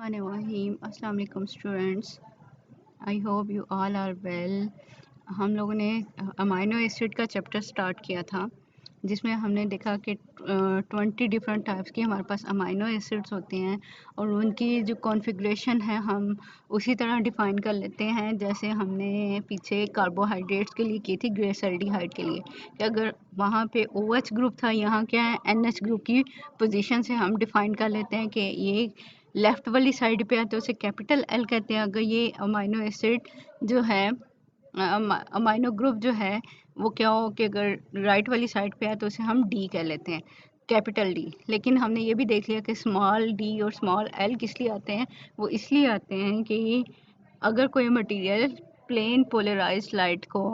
Bismillahirrahmanirrahim. Assalamu alaikum students. I hope you all are well. हम लोगों ने amino acid का चैप्टर स्टार्ट किया था जिसमें हमने देखा कि 20 डिफरेंट टाइप्स के हमारे पास अमाइनो एसिड्स होते हैं और उनकी जो कॉन्फ़िगरेशन है हम उसी तरह डिफ़ाइन कर लेते हैं जैसे हमने पीछे कार्बोहाइड्रेट्स के लिए की थी ग्लिसरॉल्डिहाइड के लिए कि अगर वहाँ पे OH ग्रुप था, यहाँ क्या है NH ग्रुप की पोजीशन से हम डिफ़ाइन कर लेते हैं कि ये लेफ़्ट वाली साइड पे है तो उसे कैपिटल L कहते हैं। अगर ये अमाइनो एसिड जो है अमाइनो ग्रुप जो है वो क्या हो कि अगर राइट वाली साइड पे है तो उसे हम डी कह लेते हैं, कैपिटल डी। लेकिन हमने ये भी देख लिया कि स्मॉल डी और स्मॉल एल किस लिए आते हैं। वो इसलिए आते हैं कि अगर कोई मटेरियल प्लेन पोलराइज्ड लाइट को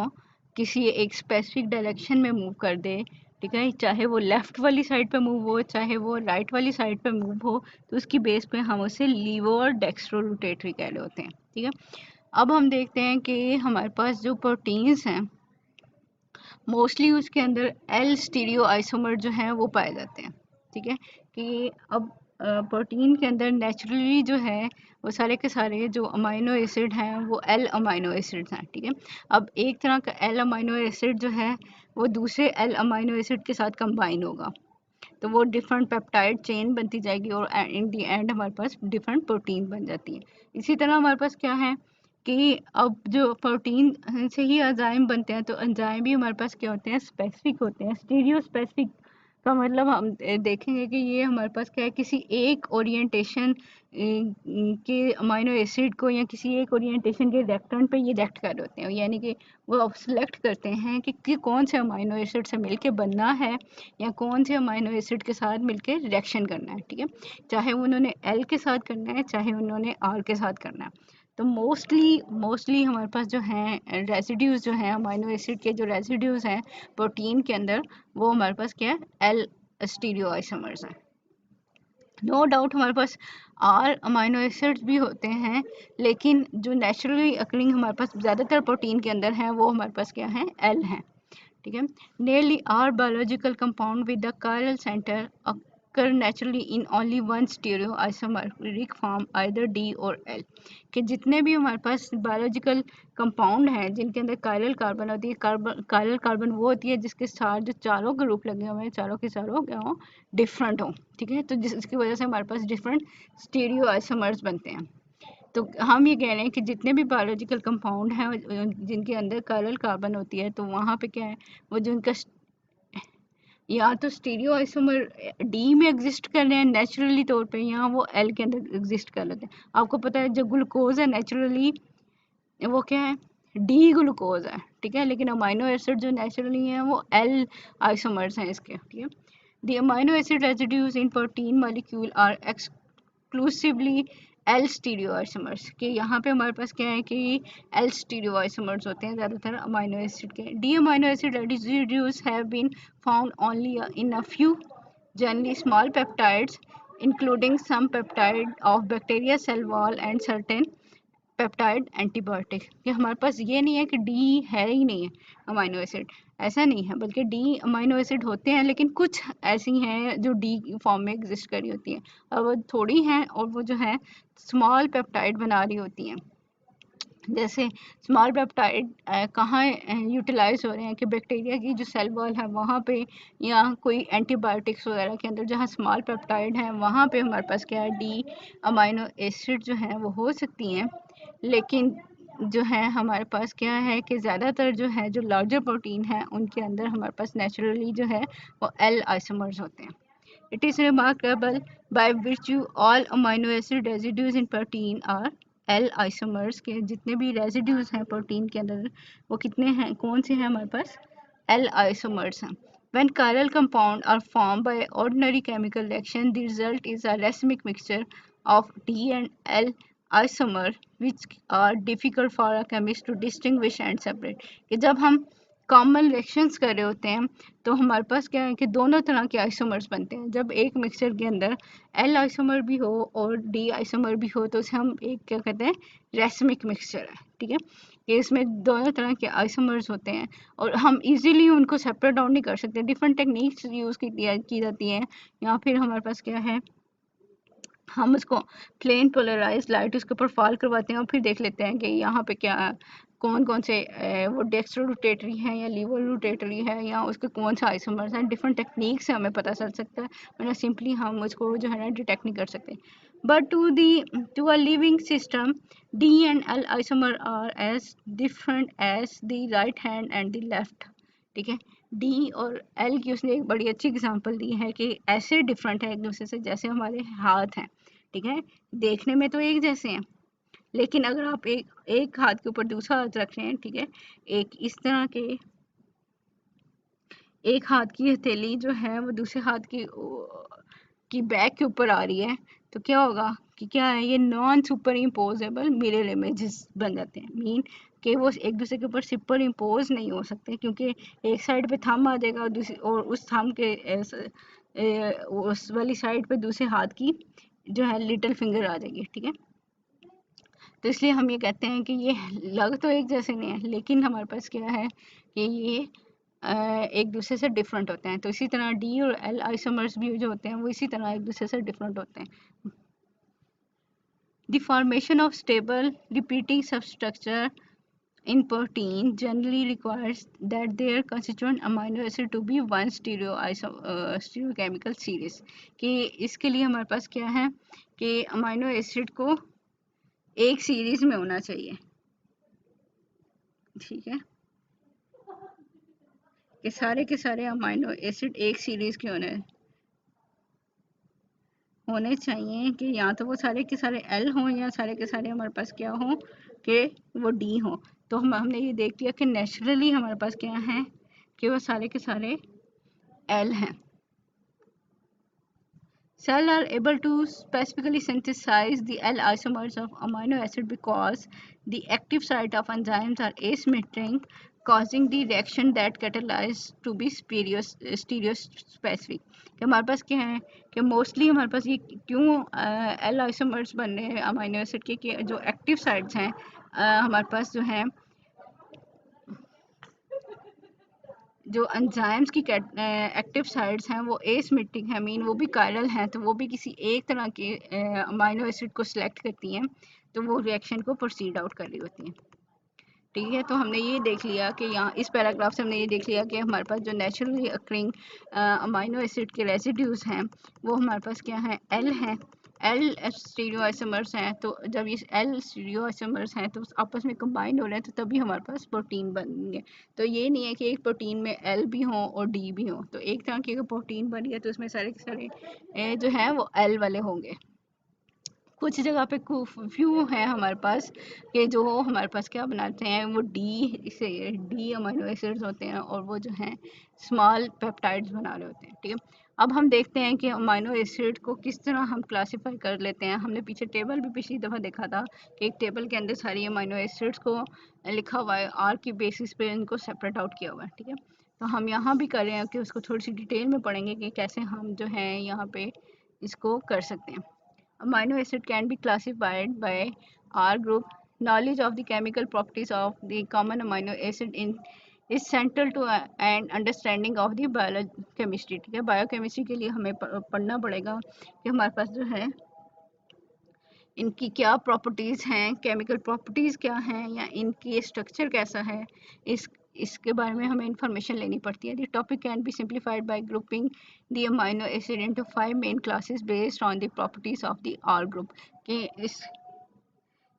किसी एक स्पेसिफिक डायरेक्शन में मूव कर दे, ठीक है, चाहे वो लेफ़्ट वाली साइड पे मूव हो चाहे वो राइट वाली साइड पे मूव हो, तो उसकी बेस पे हम उसे लीवो और डेक्स्ट्रो रोटेटरी कह रहे होते हैं। ठीक है, अब हम देखते हैं कि हमारे पास जो प्रोटीन्स हैं मोस्टली उसके अंदर एल स्टीरियो आइसोमर जो हैं वो पाए जाते हैं। ठीक है, कि अब प्रोटीन के अंदर नेचुरली जो है वो सारे के सारे जो अमाइनो एसिड हैं वो एल अमाइनो एसिड्स हैं। ठीक है, अब एक तरह का एल अमाइनो एसिड जो है वो दूसरे एल अमाइनो एसिड के साथ कंबाइन होगा तो वो डिफरेंट पेप्टाइड चेन बनती जाएगी और इन दी एंड हमारे पास डिफरेंट प्रोटीन बन जाती है। इसी तरह हमारे पास क्या है कि अब जो प्रोटीन से ही एंजाइम बनते हैं तो एंजाइम भी हमारे पास क्या होते हैं, स्पेसिफिक होते हैं। स्टीरियो स्पेसिफिक का मतलब हम देखेंगे कि ये हमारे पास क्या है, किसी एक ओरिएंटेशन के अमाइनो एसिड को या किसी एक ओरिएंटेशन के रिएक्टेंट पे ये रिएक्ट कर रहे होते हैं, यानी कि वो अब सिलेक्ट करते हैं कि कौन से अमाइनो एसिड से मिलके बनना है या कौन से अमाइनो एसिड के साथ मिलके रिएक्शन करना है। ठीक है, चाहे उन्होंने एल के साथ करना है चाहे उन्होंने आर के साथ करना है। तो मोस्टली हमारे पास जो हैं रेसिड्यूज जो हैं अमाइनो एसिड के जो रेसिड्यूज हैं प्रोटीन के अंदर वो हमारे पास क्या है, एल स्टीरियो आइसोमर्स हैं। नो डाउट हमारे पास आर अमाइनो एसिड्स भी होते हैं लेकिन जो नेचुरली अकरिंग हमारे पास ज़्यादातर प्रोटीन के अंदर हैं वो हमारे पास क्या है, एल हैं। ठीक है, nearly all biological compound with the chiral center occur naturally in only one stereoisomeric form either D और L। कि जितने भी हमारे पास बायोलॉजिकल कंपाउंड हैं जिनके अंदर कायरल कार्बन होती है, कायरल कार्बन वो होती है जिसके साथ जो चारों ग्रुप लगे हुए हैं चारों के चारों क्या हो, डिफरेंट हो। ठीक है, तो जिसकी वजह से हमारे पास डिफरेंट स्टीरियो आइसोमर्स बनते हैं। तो हम ये कह रहे हैं कि जितने भी बायोलॉजिकल कंपाउंड हैं जिनके अंदर कायरल कार्बन होती है तो वहाँ पे क्या है, वो जो उनका या तो स्टीरियो आइसोमर डी में एग्जिस्ट कर रहे हैं नेचुरली तौर पे या वो एल के अंदर एग्जिस्ट कर लेते हैं। आपको पता है जो ग्लूकोज है नेचुरली वो क्या है, डी ग्लूकोज है। ठीक है, लेकिन अमाइनो एसिड जो नेचुरली है वो एल आइसोमर्स हैं इसके। ठीक है, the amino acid residues in protein molecule are exclusively L stereo isomers. कि यहाँ पे हमारे पास क्या है कि एल स्टीरियो आइसोमर्स होते हैं ज़्यादातर अमाइनो एसिड के। D amino acid residues have been found only in a few generally small peptides including some peptide of bacteria cell wall and certain peptide antibiotic. कि हमारे पास ये नहीं है कि डी है ही नहीं है अमाइनो एसिड, ऐसा नहीं है, बल्कि डी अमाइनो एसिड होते हैं लेकिन कुछ ऐसी हैं जो डी फॉर्म में एग्जिस्ट कर रही होती हैं और वो थोड़ी हैं और वो जो है स्मॉल पेप्टाइड बना रही होती हैं। जैसे स्मॉल पेप्टाइड कहाँ यूटिलाइज हो रहे हैं कि बैक्टीरिया की जो सेल वॉल है वहाँ पे या कोई एंटीबायोटिक्स वगैरह के अंदर जहाँ स्मॉल पेप्टाइड हैं वहाँ पे हमारे पास क्या है, डी अमाइनो एसिड जो हैं वो हो सकती हैं। लेकिन जो है हमारे पास क्या है कि ज़्यादातर जो है जो लार्जर प्रोटीन है उनके अंदर हमारे पास नेचुरली जो है वो एल आइसोमर्स होते हैं। It is remarkable by virtue all amino acid residues in protein are L isomers के जितने भी रेजिड्यूज हैं प्रोटीन के अंदर वो कितने हैं, कौन से हैं हमारे पास, एल आइसोमर्स हैं। When chiral compound are formed by ordinary chemical reaction, the result is a racemic mixture of D and L isomer which are difficult for a chemist to distinguish and separate। कि जब हम common reactions कर रहे होते हैं तो हमारे पास क्या है कि दोनों तरह के आइसोमर्स बनते हैं। जब एक मिक्सचर के अंदर एल आइसोमर भी हो और डी आइसोमर भी हो तो उसे हम एक क्या कहते हैं, रेसमिक मिक्सचर है। ठीक है, कि इसमें दोनों तरह के आइसोमर्स होते हैं और हम इजीली उनको सेपरेट आउट नहीं कर सकते, डिफरेंट टेक्निक्स यूज़ की जाती हैं। या फिर हमारे पास क्या है, हम उसको प्लेन पोलराइज लाइट उसके ऊपर फॉल करवाते हैं और फिर देख लेते हैं कि यहाँ पे क्या कौन कौन से वो डेक्स्ट्रो रोटेटरी है या लीवर रोटेटरी है या उसके कौन सा आइसोमर्स हैं। डिफरेंट टेक्निक से हमें पता चल सकता है, वरना सिंपली हम उसको जो है ना डिटेक्ट नहीं कर सकते। But to a living system D and L isomer are as different as the right hand and the left. ठीक है, डी और एल की उसने एक बड़ी अच्छी एग्जांपल दी है कि ऐसे डिफरेंट है एक दूसरे से जैसे हमारे हाथ हैं। ठीक है, देखने में तो एक जैसे हैं, लेकिन अगर आप एक हाथ के ऊपर दूसरा हाथ रख रहे हैं, ठीक है, एक इस तरह के एक हाथ की हथेली जो है वो दूसरे हाथ की बैक के ऊपर आ रही है, तो क्या होगा कि क्या है, ये non super imposable mirror images बन जाते हैं। मीन कि वो एक दूसरे के ऊपर सुपर इम्पोज नहीं हो सकते, क्योंकि एक साइड पे थंब आ जाएगा और दूसरी और उस थंब के उस वाली साइड पे दूसरे हाथ की जो है लिटिल फिंगर आ जाएगी। ठीक है, तो इसलिए हम ये कहते हैं कि ये लग तो एक जैसे नहीं है, लेकिन हमारे पास क्या है कि ये एक दूसरे से डिफरेंट होते हैं। तो इसी तरह डी और एल आइसोमर्स भी जो होते हैं वो इसी तरह एक दूसरे से डिफरेंट होते हैं। The formation of stable repeating substructure in protein generally requires that their constituent amino acid to be one stereochemical series। कि इसके लिए हमारे पास क्या है कि अमाइनो एसिड को एक सीरीज में होना चाहिए। ठीक है, कि सारे के सारे अमाइनो एसिड एक सीरीज के होने चाहिए, कि या तो वो सारे के सारे एल हों या सारे के सारे हमारे पास क्या हो कि वो डी हो। तो हमने ये देख लिया कि नेचुरली हमारे पास क्या है कि वो सारे के सारे एल हैं। Cells are able to specifically synthesize the L isomers of amino acid because the active site of enzymes are asymmetric, causing the reaction that catalyze to be stereospecific। कि हमारे पास क्या है कि मोस्टली हमारे पास ये क्यों एल आइसोमर्स बन रहे हैं अमीनो एसिड के, कि जो एक्टिव साइट्स हैं हमारे पास जो हैं, जो एंजाइम्स की एक्टिव साइट्स हैं वो एसिमेट्रिक हैं, मीन वो भी कायरल हैं, तो वो भी किसी एक तरह के अमीनो एसिड को सिलेक्ट करती हैं, तो वो रिएक्शन को प्रोसीड आउट कर रही होती हैं। ठीक है, तो हमने ये देख लिया कि यहाँ इस पैराग्राफ से हमने ये देख लिया कि हमारे पास जो नेचुरली अक्रिंग अमीनो एसिड के रेसिड्यूज हैं वो हमारे पास क्या है, एल हैं। एल स्टीरियोआइसोमर्स हैं, तो जब ये एल स्टीरियोआइसोमर्स हैं तो आपस में कंबाइन हो रहे हैं, तो तभी हमारे पास प्रोटीन बनेंगे। तो ये नहीं है कि एक प्रोटीन में एल भी हो और डी भी हो, तो एक तरह की अगर प्रोटीन बनी है तो उसमें सारे के सारे जो हैं वो एल वाले होंगे। कुछ जगह पे फ्यू है हमारे पास कि जो हमारे पास क्या बनाते हैं, वो डी अमीनो एसिड्स होते हैं और वो जो हैं स्मॉल पेप्टाइड्स बना रहे होते हैं। ठीक है, अब हम देखते हैं कि अमीनो एसिड को किस तरह हम क्लासिफाई कर लेते हैं। हमने पीछे टेबल भी पिछली दफ़ा देखा था कि एक टेबल के अंदर सारी अमीनो एसिड्स को लिखा हुआ है, आर की बेसिस पे इनको सेपरेट आउट किया हुआ है। ठीक है, तो हम यहाँ भी कर रहे हैं कि उसको थोड़ी सी डिटेल में पढ़ेंगे कि कैसे हम जो है यहाँ पे इसको कर सकते हैं। Amino acid can be classified by R group. Knowledge of the chemical properties of the common amino acid in is central to an understanding of the biochemistry। ठीक है, बायोकेमिस्ट्री के लिए हमें पढ़ना पड़ेगा कि हमारे पास जो है इनकी क्या प्रॉपर्टीज़ हैं, केमिकल प्रॉपर्टीज़ क्या हैं, या इनकी स्ट्रक्चर कैसा है, इसके बारे में हमें इंफॉर्मेशन लेनी पड़ती है। The topic can be simplified by grouping the amino acid into 5 main classes based on the properties of the R group. कि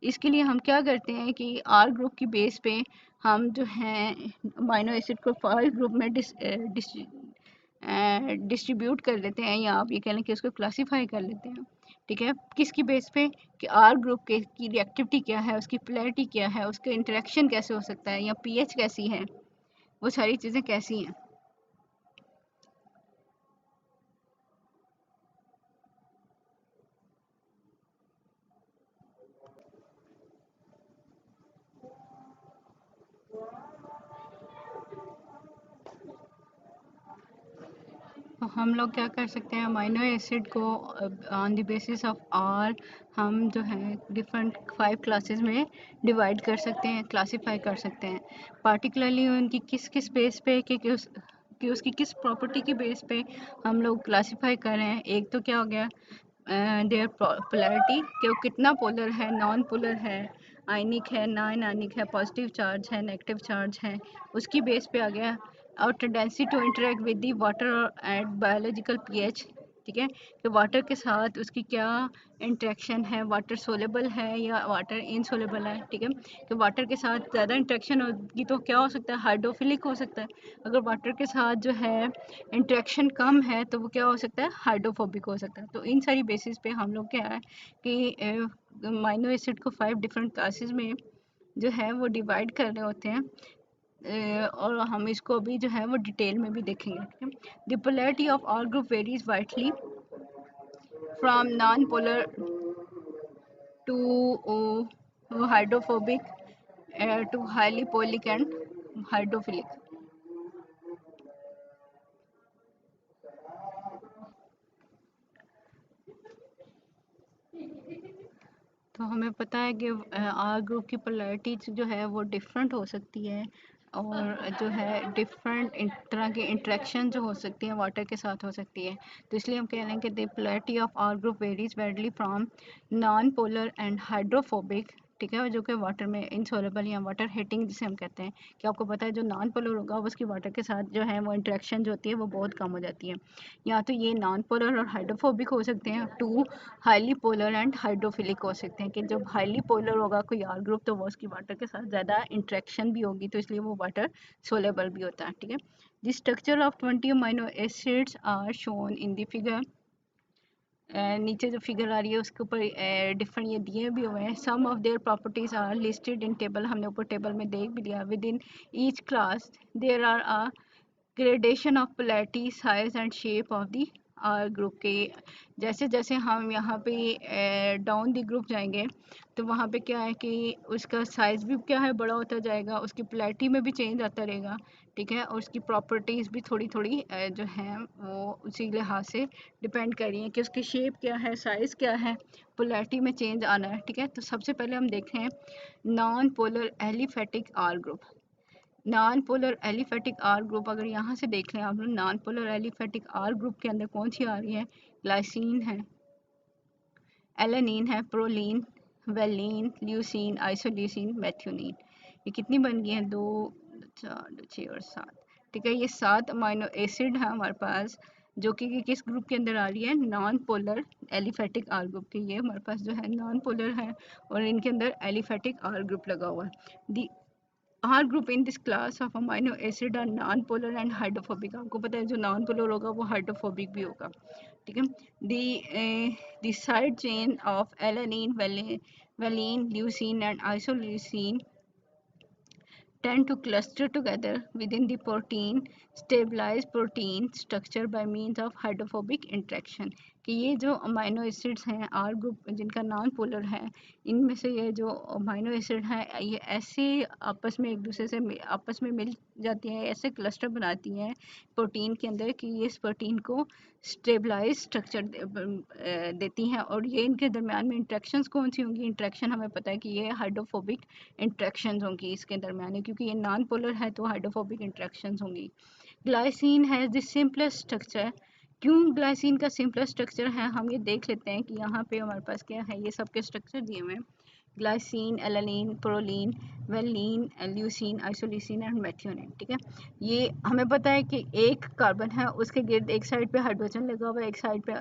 इसके लिए हम क्या करते हैं कि आर ग्रुप की बेस पे हम जो हैं अमीनो एसिड को 5 ग्रुप में डिस्ट्रीब्यूट कर लेते हैं, या आप ये कह लें कि उसको क्लासीफाई कर लेते हैं। ठीक है, किसकी बेस पे कि आर ग्रुप के की रिएक्टिविटी क्या है, उसकी पोलैरिटी क्या है, उसका इंटरेक्शन कैसे हो सकता है, या पीएच कैसी है, वो सारी चीज़ें कैसी हैं। तो हम लोग क्या कर सकते हैं, अमीनो एसिड को on the basis of R हम जो है डिफरेंट 5 क्लासेस में डिवाइड कर सकते हैं, क्लासीफाई कर सकते हैं। पार्टिकुलरली उनकी किस किस बेस पे कि उसकी किस प्रॉपर्टी की बेस पे हम लोग क्लासीफाई कर रहे हैं। एक तो क्या हो गया देयर पोलैरिटी कि वो कितना पोलर है, नॉन पोलर है, आयनिक है, नॉन आयनिक है, पॉजिटिव चार्ज है, नेगेटिव चार्ज है, उसकी बेस पे आ गया। और tendency to interact with the water at biological pH, ठीक है, कि वाटर के साथ उसकी क्या इंटरेक्शन है, वाटर सोलेबल है या वाटर इनसोलेबल है, ठीक है, कि वाटर के साथ ज़्यादा इंटरेक्शन होगी तो क्या हो सकता है, हाइड्रोफिलिक हो सकता है। अगर वाटर के साथ जो है इंटरेक्शन कम है तो वो क्या हो सकता है, हाइड्रोफोबिक हो सकता है। तो इन सारी बेसिस पे हम लोग क्या है कि माइनो एसिड को 5 डिफरेंट क्लासेस में जो है वो डिवाइड कर रहे होते हैं। और हम इसको अभी जो है वो डिटेल में भी देखेंगे। The polarity of all group varies widely from non polar to hydrophobic to highly polar and hydrophilic. तो हमें पता है कि आर ग्रुप की पोलैरिटी जो है वो डिफरेंट हो सकती है, और जो है डिफरेंट तरह की इंटरेक्शन जो हो सकती है वाटर के साथ हो सकती है। तो इसलिए हम कह रहे हैं कि the polarity of R group varies widely from non polar and hydrophobic, ठीक है, जो कि वाटर में इनसोलेबल या वाटर हीटिंग जिसे हम कहते हैं, कि आपको पता है जो नॉन पोलर होगा उसकी वाटर के साथ जो है वो इंटरेक्शन जो होती है वो बहुत कम हो जाती है। या तो ये नॉन पोलर और हाइड्रोफोबिक हो सकते हैं, to highly polar and hydrophilic हो सकते हैं, कि जब हाईली पोलर होगा कोई आर ग्रुप तो वो उसकी वाटर के साथ ज़्यादा इंटरेक्शन भी होगी तो इसलिए वो वाटर सोलेबल भी होता है, ठीक है। The structure of 20 amino acids are shown in the figure. नीचे जो फिगर आ रही है उसके ऊपर डिफरेंट ये दिए भी हुए हैं। Some of their properties are listed in table, हमने ऊपर टेबल में देख भी लिया। Within each class there are a gradation of polarity size and shape of the R group के। जैसे जैसे हम यहाँ पे डाउन दी ग्रुप जाएंगे तो वहाँ पे क्या है कि उसका साइज़ भी क्या है बड़ा होता जाएगा, उसकी पोलैरिटी में भी चेंज आता रहेगा, ठीक है, और उसकी प्रॉपर्टीज़ भी थोड़ी थोड़ी जो हैं वो उसी लिहाज से डिपेंड कर रही हैं कि उसकी शेप क्या है, साइज़ क्या है, पोलैरिटी में चेंज आना है, ठीक है। तो सबसे पहले हम देखें non polar aliphatic R group. Non polar aliphatic R group अगर यहाँ से देख लें आप लोग, non polar aliphatic R group के अंदर कौन सी आ रही है, ग्लाइसिन है, एलेनिन है, proline, valine, leucine, isoleucine, methionine. ये कितनी बन गई हैं, 2 4 6 और 7, ठीक है। ये 7 अमाइनो एसिड है हमारे पास जो कि किस ग्रुप के अंदर आ रही है, non polar aliphatic R group के। ये हमारे पास जो है नॉन पोलर है और इनके अंदर एलिफेटिक आर ग्रुप लगा हुआ है। R group in this class of amino acid are non-polar and hydrophobic। आपको पता है जो non-polar होगा वो hydrophobic भी होगा, ठीक है। The side chain of alanine, valine, leucine and isoleucine tend to cluster together within the protein, stabilize protein structure by means of hydrophobic interaction। कि ये जो अमाइनो एसिड्स हैं आर ग्रुप जिनका नॉन पोलर है, इनमें से ये जो अमाइनो एसिड हैं ये ऐसे आपस में एक दूसरे से आपस में मिल जाती हैं, ऐसे क्लस्टर बनाती हैं प्रोटीन के अंदर कि ये इस प्रोटीन को स्टेबलाइज स्ट्रक्चर देती हैं। और ये इनके दरमियान में इंट्रैक्शंस कौन सी होंगी, इंट्रैक्शन हमें पता है कि ये हाइड्रोफोबिक इंट्रैक्शंस होंगी इसके दरमियान, क्योंकि ये नॉन पोलर है तो हाइड्रोफोबिक इंट्रैक्शंस होंगी। Glycine has the simplest structure. क्यों ग्लाइसिन का सिंपलेस्ट स्ट्रक्चर है, हम ये देख लेते हैं कि यहाँ पे हमारे पास क्या है, ये सबके स्ट्रक्चर दिए हुए हैं। Glycine, alanine, proline, valine, leucine, isoleucine and methionine, ठीक है। ये हमें पता है कि एक कार्बन है उसके गिर्द एक साइड पे हाइड्रोजन लगा हुआ है, एक साइड पे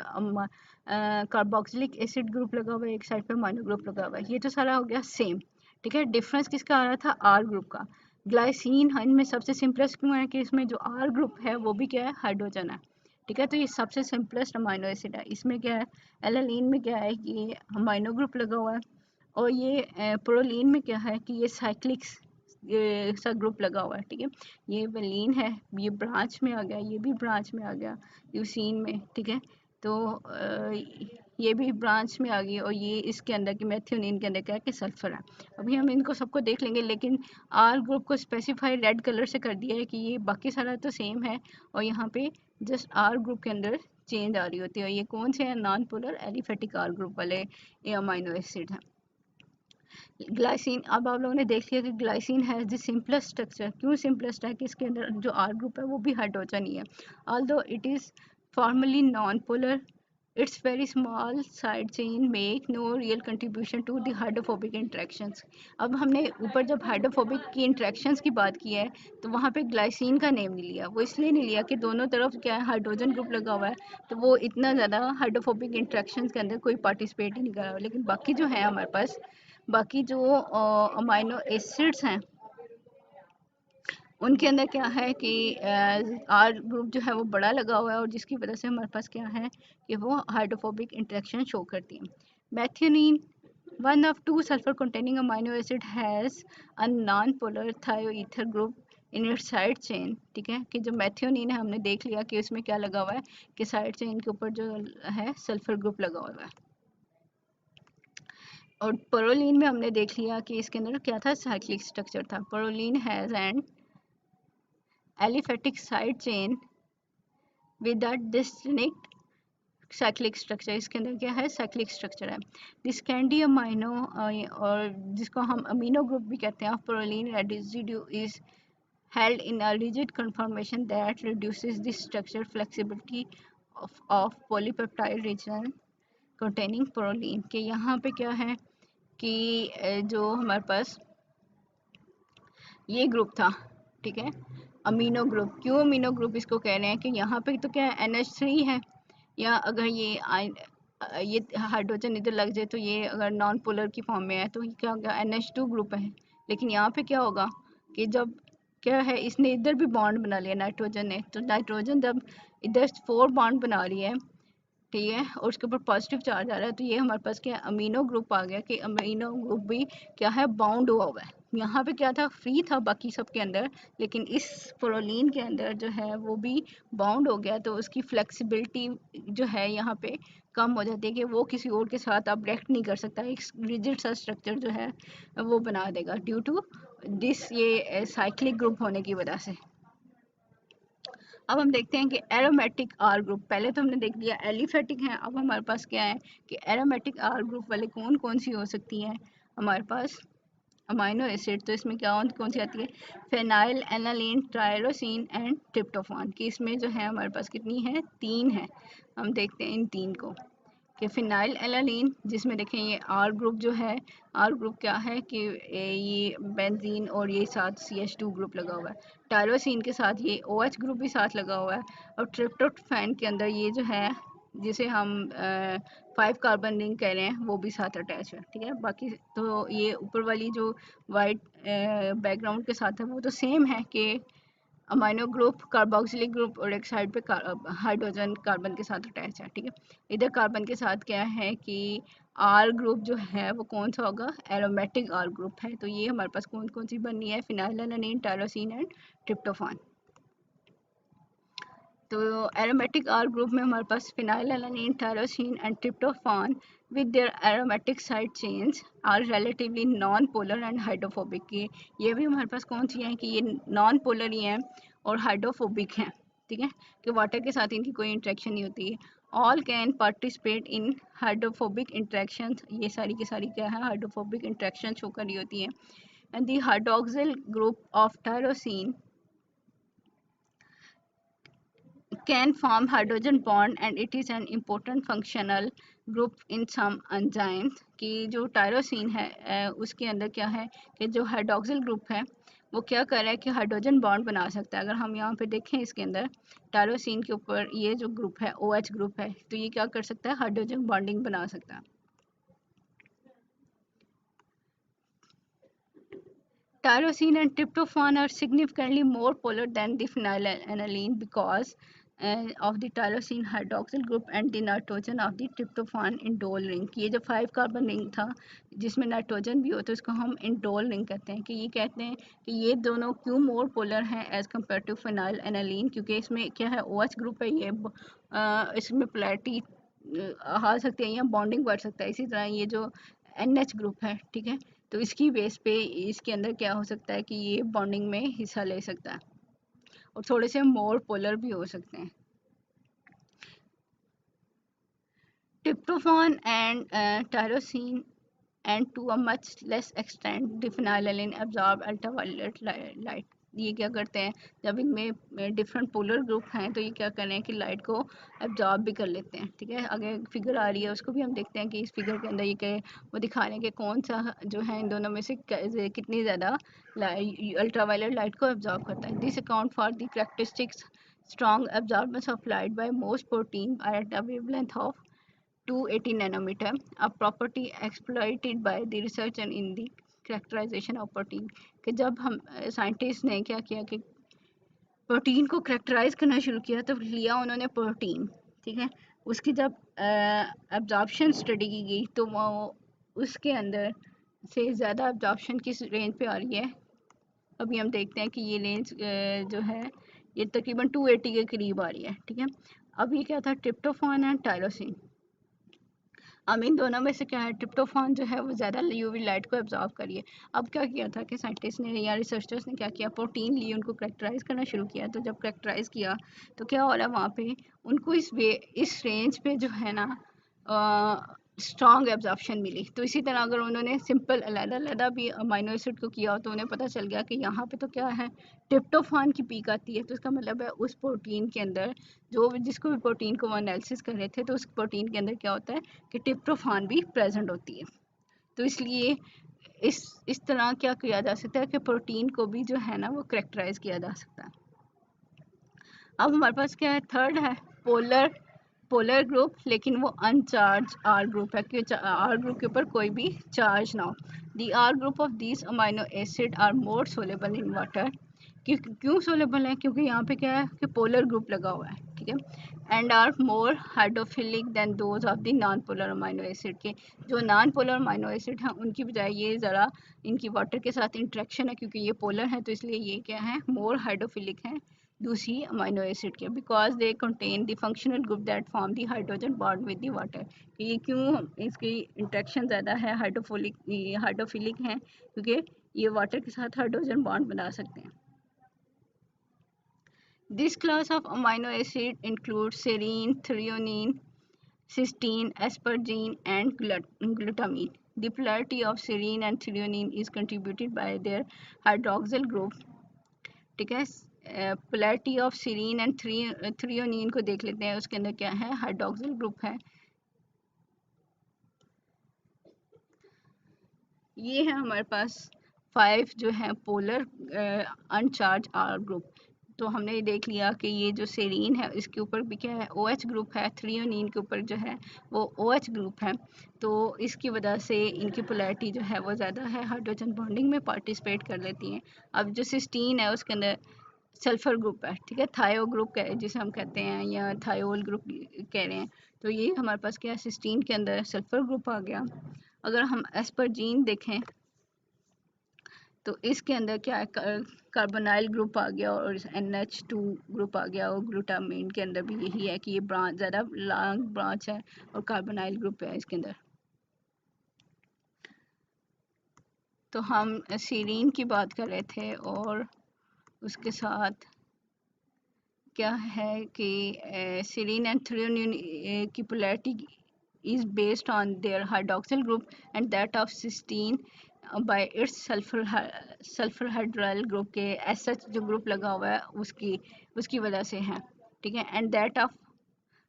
कार्बोक्सिलिक एसिड ग्रुप लगा हुआ है, एक साइड पे अमाइनो ग्रुप लगा हुआ है। ये तो सारा हो गया सेम, ठीक है। डिफरेंस किसका आ रहा था, आर ग्रुप का। ग्लाइसिन इनमें सबसे सिंपलेस्ट क्यों है कि इसमें जो आर ग्रुप है वो भी क्या है, हाइड्रोजन है, ठीक है। तो ये सबसे सिंपलेस्ट अमाइनो एसिड है। इसमें क्या है, एलानिन में क्या है कि ये अमाइनो ग्रुप लगा हुआ है, और ये प्रोलीन में क्या है कि ये साइक्लिक सा ग्रुप लगा हुआ है, ठीक है। ये वेलिन है, ये ब्रांच में आ गया, ये भी ब्रांच में आ गया ल्यूसीन में, ठीक है। तो ये भी ब्रांच में आ गई, और ये इसके अंदर की मेथियोनिन के अंदर क्या है कि सल्फर है। अभी हम इनको सबको देख लेंगे, लेकिन आर ग्रुप को स्पेसिफाई रेड कलर से कर दिया है कि ये बाकी सारा तो सेम है, और यहाँ पे जस्ट आर ग्रुप के अंदर चेंज आ रही होती है। और ये कौन से हैं, non polar aliphatic R group वाले ये अमाइनो एसिड हैं। ग्लाइसिन, अब आप लोगों ने देख लिया कि ग्लाइसिन है द सिंपलेस्ट स्ट्रक्चर। क्यों सिंपलेस्ट है कि इसके अंदर जो आर ग्रुप है वो भी हाइड्रोजन ही है, although it is formally non polar Its very small side chain make no real contribution to the hydrophobic interactions. अब हमने ऊपर जब हाइड्रोफोबिक की इंट्रैक्शंस की बात की है तो वहाँ पे ग्लाइसिन का नेम नहीं लिया, वो इसलिए नहीं लिया कि दोनों तरफ क्या है हाइड्रोजन ग्रुप लगा हुआ है, तो वो इतना ज़्यादा हाइड्रोफोबिक इंट्रैक्शंस के अंदर कोई पार्टिसिपेट ही नहीं कर रहा। लेकिन बाकी जो है हमारे पास, बाकी जो अमाइनो एसिड्स हैं उनके अंदर क्या है कि आर ग्रुप जो है वो बड़ा लगा हुआ है, और जिसकी वजह से हमारे पास क्या है कि वो हाइड्रोफोबिक इंटरेक्शन शो करती है। Methionine, one of two sulfur containing amino acid has a non-polar thioether group in its side chain। ठीक है, कि जो मैथियोनिन है हमने देख लिया कि उसमें क्या लगा हुआ है कि साइड चेन के ऊपर जो है सल्फर ग्रुप लगा हुआ है। और प्रोलीन में हमने देख लिया कि इसके अंदर क्या था, साइक्लिक स्ट्रक्चर था। Proline has an aliphatic side chain with a distinct cyclic structure. इसके अंदर क्या है, साइक्लिक स्ट्रक्चर है। दिस कैंडी अमाइनो, और जिसको हम अमीनो ग्रुप भी कहते हैं, of proline residue is held in a rigid conformation that reduces the structure flexibility of polypeptide region containing proline। के यहाँ पे क्या है कि जो हमारे पास ये ग्रुप था, ठीक है, अमीनो ग्रुप। क्यों अमीनो ग्रुप इसको कह रहे हैं कि यहाँ पे तो क्या है NH3 है, या अगर ये हाइड्रोजन इधर लग जाए तो ये अगर नॉन पोलर की फॉर्म में है तो ये क्या होगा, NH2 ग्रुप है। लेकिन यहाँ पे क्या होगा कि जब क्या है इसने इधर भी बॉन्ड बना लिया नाइट्रोजन ने, तो नाइट्रोजन जब इधर 4 बॉन्ड बना रही है, ठीक है, और उसके ऊपर पॉजिटिव चार्ज आ रहा है, तो ये हमारे पास क्या अमीनो ग्रुप आ गया कि अमीनो ग्रुप भी क्या है बाउंड हुआ हुआ है। यहाँ पे क्या था, फ्री था बाकी सब के अंदर, लेकिन इस प्रोलीन के अंदर जो है वो भी बाउंड हो गया, तो उसकी फ्लेक्सिबिलिटी जो है यहाँ पे कम हो जाती है कि वो किसी और के साथ अब रिएक्ट नहीं कर सकता, एक रिजिड सा स्ट्रक्चर जो है वो बना देगा ड्यू टू दिस, ये साइक्लिक ग्रुप होने की वजह से। अब हम देखते हैं कि एरोमेटिक आर ग्रुप, पहले तो हमने देख लिया एलिफेटिक है, अब हमारे पास क्या है कि एरोमेटिक आर ग्रुप वाले कौन कौन सी हो सकती हैं हमारे पास अमाइनो एसिड। तो इसमें क्या कौन सी आती है, phenyl aniline tyrosine and tryptophan की। इसमें जो है हमारे पास कितनी है, 3 है। हम देखते हैं इन 3 को कि फिनाइल एलानीन, जिसमें देखें ये आर ग्रुप जो है, आर ग्रुप क्या है कि ये बेंजीन और ये साथ CH2 ग्रुप लगा हुआ है। टायरोसिन के साथ ये OH ग्रुप भी साथ लगा हुआ है, और ट्रिप्टोफैन के अंदर ये जो है जिसे हम 5 कार्बन रिंग कह रहे हैं वो भी साथ अटैच है, ठीक है। बाकी तो ये ऊपर वाली जो वाइट बैकग्राउंड के साथ है वो तो सेम है कि अमाइनो ग्रुप कार्बोक्सिलिक ग्रुप और एक साइड पे हाइड्रोजन कार्बन के साथ अटैच है, ठीक है। इधर कार्बन के साथ क्या है कि आर ग्रुप जो है वो कौन सा होगा, एरोमेटिक आर ग्रुप है। तो ये हमारे पास कौन कौन सी बनी है, फिनाइलएलानाइन टायरोसिन एंड ट्रिप्टोफान। तो एरोमेटिक आर ग्रुप में हमारे पास phenylalanine tyrosine and tryptophan with their aromatic side chains are relatively non-polar and hydrophobic। की ये भी हमारे पास कौन सी हैं कि ये नॉन पोलर ही हैं और हाइड्रोफोबिक हैं, ठीक है, कि वाटर के साथ इनकी कोई इंट्रैक्शन नहीं होती है। All can participate in hydrophobic interaction, ये सारी की सारी क्या है हाइड्रोफोबिक इंट्रैक्शन शो कर रही होती हैं। And the hydroxyl group of tyrosine can form hydrogen bond and it is an important functional group in some enzymes। कि जो टायरोसिन है उसके अंदर क्या है कि जो हाइड्रोक्सिल ग्रुप है वो क्या कर रहा है कि हाइड्रोजन बॉन्ड बना सकता है। अगर हम यहाँ पे देखें इसके अंदर टायरोसिन के ऊपर ये जो ग्रुप है OH ग्रुप है, तो ये क्या कर सकता है, हाइड्रोजन बॉन्डिंग बना सकता है। Tyrosine and tryptophan are significantly more polar than the phenylalanine because of the tyrosine hydroxyl group and the nitrogen of the tryptophan indole ring। ये जो 5 कार्बन रिंग था जिसमें नाइट्रोजन भी होता है उसको हम इंडोल रिंग कहते हैं। कि ये कहते हैं कि ये दोनों क्यों मोर पोलर हैं एज कम्पेयर टू फेनाइलएनालीन, क्योंकि इसमें क्या है OH ग्रुप है, ये इसमें पोलैरिटी आ सकती है या बॉन्डिंग बढ़ सकता है। इसी तरह ये जो NH ग्रुप है, ठीक है, तो इसकी बेस पे इसके अंदर क्या हो सकता है कि ये बॉन्डिंग में हिस्सा ले सकता है, और थोड़े से मोर पोलर भी हो सकते हैं। Tryptophan and tyrosine and to a much less extent the phenylalanine absorb ultraviolet light। ये क्या करते हैं, जब इनमें डिफरेंट पोलर ग्रुप हैं तो ये क्या कर रहे हैं कि लाइट को एब्जॉर्ब भी कर लेते हैं। ठीक है, आगे फिगर आ रही है उसको भी हम देखते हैं कि इस फिगर के अंदर ये क्या वो दिखा रहे हैं कि कौन सा जो है इन दोनों में से कितनी ज़्यादा अल्ट्रावायलेट लाइट को एब्जॉर्ब करता है। This account for the characteristics strong absorbance of light by most protein are at a wavelength of 280 nanometer, a property exploited by the researcher in the characterization of protein। कि जब हम scientist ने क्या किया कि protein को characterized करना शुरू किया तो लिया उन्होंने प्रोटीन। ठीक है, उसकी जब एब्जॉर्प्शन स्टडी की गई तो वो उसके अंदर से ज़्यादा एब्जॉर्प्शन किस रेंज पे आ रही है। अभी हम देखते हैं कि ये रेंज जो है ये तकरीबन 280 के करीब आ रही है। ठीक है, अब ये क्या था, ट्रिप्टोफान एंड टायरोसिन। अब इन दोनों में से क्या है, ट्रिप्टोफान जो है वो ज़्यादा यूवी लाइट को एब्जॉर्ब करिए। अब क्या किया था कि साइंटिस्ट ने या रिसर्चर्स ने क्या किया, प्रोटीन लिए उनको करेक्टराइज करना शुरू किया। तो जब करेक्टराइज किया तो क्या हो रहा है, वहाँ पे उनको इस रेंज पे जो है ना स्ट्रॉन्ग एब्जॉर्प्शन मिली। तो इसी तरह अगर उन्होंने सिंपल अलग-अलग भी अमाइनो एसिड को किया तो उन्हें पता चल गया कि यहाँ पे तो क्या है, ट्रिप्टोफान की पीक आती है। तो इसका मतलब है उस प्रोटीन के अंदर जो जिसको भी प्रोटीन को वो एनालिसिस कर रहे थे तो उस प्रोटीन के अंदर क्या होता है कि ट्रिप्टोफान भी प्रेजेंट होती है। तो इसलिए इस तरह क्या किया जा सकता है कि प्रोटीन को भी जो है ना वो करेक्टराइज किया जा सकता है। अब हमारे पास क्या है, थर्ड है पोलर ग्रुप, लेकिन वो अनचार्ज आर ग्रुप है कि आर ग्रुप के ऊपर कोई भी चार्ज ना हो। The R group of this amino acid are more soluble in water. क्यों सोलेबल है, क्योंकि यहाँ पे क्या है कि पोलर ग्रुप लगा हुआ है। ठीक है, and are more hydrophilic than those of the non polar amino acid के जो नॉन पोलर अमाइनो एसिड हैं उनकी बजाय ये ज़रा इनकी वाटर के साथ इंट्रैक्शन है, क्योंकि ये पोलर है तो इसलिए ये क्या है, मोर हाइड्रोफिलिक है दूसरी अमाइनो एसिड के, because they contain the functional group that form the hydrogen bond with the water. ये क्यों इसकी इंट्रैक्शन ज़्यादा है, हाइड्रोफिलिक हैं क्योंकि ये वाटर के साथ हाइड्रोजन बॉन्ड बना सकते हैं। This class of amino acid includes serine, threonine, cysteine, asparagine, and glutamine. The polarity of serine and threonine is contributed by their hydroxyl group। ठीक है, polarity of serine and threonine को देख लेते हैं। उसके अंदर क्या है, हाइड्रोक्सिल ग्रुप है। ये है हमारे पास 5 जो है पोलर अनचार्ज आर ग्रुप। तो हमने ये देख लिया कि ये जो सेरीन है इसके ऊपर भी क्या है, OH ग्रुप है। थ्रियोनिन के ऊपर जो है वो OH ग्रुप है। तो इसकी वजह से इनकी पोलैरिटी जो है वो ज़्यादा है, हाइड्रोजन बॉन्डिंग में पार्टिसिपेट कर लेती हैं। अब जो सिस्टीन है उसके अंदर सल्फर ग्रुप है। ठीक है, थायो ग्रुप जिसे हम कहते हैं या थायोल ग्रुप कह रहे हैं। तो ये हमारे पास क्या है, सिस्टीन के अंदर सल्फर ग्रुप आ गया। अगर हम एस्परजीन देखें तो इसके अंदर क्या है, कार्बोनाइल ग्रुप आ गया और NH2 ग्रुप आ गया। और ग्लूटामिन के अंदर भी यही है कि ये ब्रांच ज़्यादा लॉन्ग ब्रांच है और कार्बोनाइल ग्रुप है इसके अंदर। तो हम सीरीन की बात कर रहे थे और उसके साथ क्या है कि serine and threonine की polarity is based on their hydroxyl group and that of cysteine by its sulfur hydryl group के SH जो ग्रुप लगा हुआ है उसकी वजह से है। ठीक है, and that of